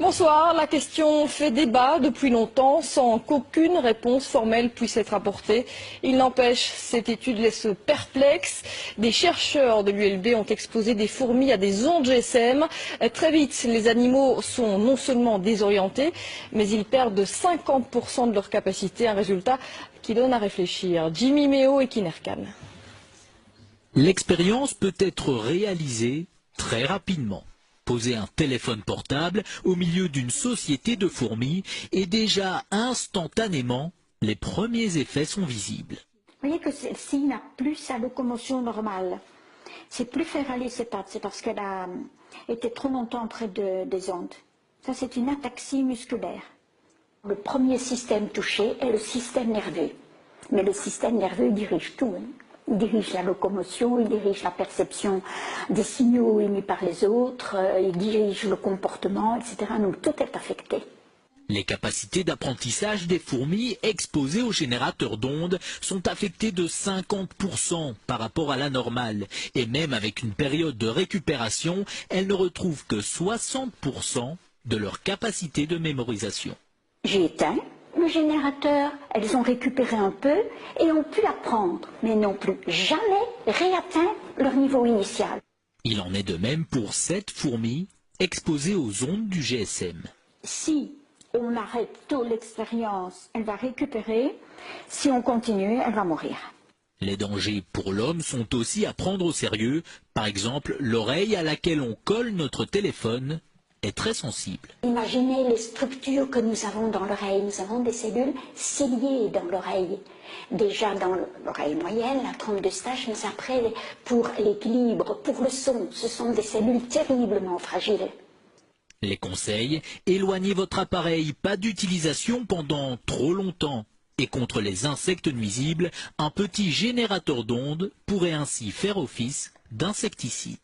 Bonsoir, la question fait débat depuis longtemps sans qu'aucune réponse formelle puisse être apportée. Il n'empêche, cette étude laisse perplexe. Des chercheurs de l'ULB ont exposé des fourmis à des ondes GSM. Très vite, les animaux sont non seulement désorientés, mais ils perdent de 50% de leur capacité, un résultat qui donne à réfléchir. Jimmy Méo et Kinerkan. L'expérience peut être réalisée très rapidement. Poser un téléphone portable au milieu d'une société de fourmis et déjà instantanément, les premiers effets sont visibles. Vous voyez que celle-ci n'a plus sa locomotion normale. C'est plus faire aller ses pattes, c'est parce qu'elle a été trop longtemps près des ondes. Ça, c'est une ataxie musculaire. Le premier système touché est le système nerveux. Mais le système nerveux dirige tout. Il dirige la locomotion, il dirige la perception des signaux émis par les autres, il dirige le comportement, etc. Donc tout est affecté. Les capacités d'apprentissage des fourmis exposées aux générateurs d'ondes sont affectées de 50% par rapport à la normale. Et même avec une période de récupération, elles ne retrouvent que 60% de leur capacité de mémorisation. J'ai éteint le générateur, elles ont récupéré un peu et ont pu apprendre, mais n'ont plus jamais réatteint leur niveau initial. Il en est de même pour 7 fourmis exposées aux ondes du GSM. Si on arrête tôt l'expérience, elle va récupérer. Si on continue, elle va mourir. Les dangers pour l'homme sont aussi à prendre au sérieux. Par exemple, l'oreille à laquelle on colle notre téléphone est très sensible. Imaginez les structures que nous avons dans l'oreille. Nous avons des cellules ciliées dans l'oreille. Déjà dans l'oreille moyenne, la trompe d'Eustache, mais après, pour l'équilibre, pour le son, ce sont des cellules terriblement fragiles. Les conseils, éloignez votre appareil, pas d'utilisation pendant trop longtemps. Et contre les insectes nuisibles, un petit générateur d'ondes pourrait ainsi faire office d'insecticide.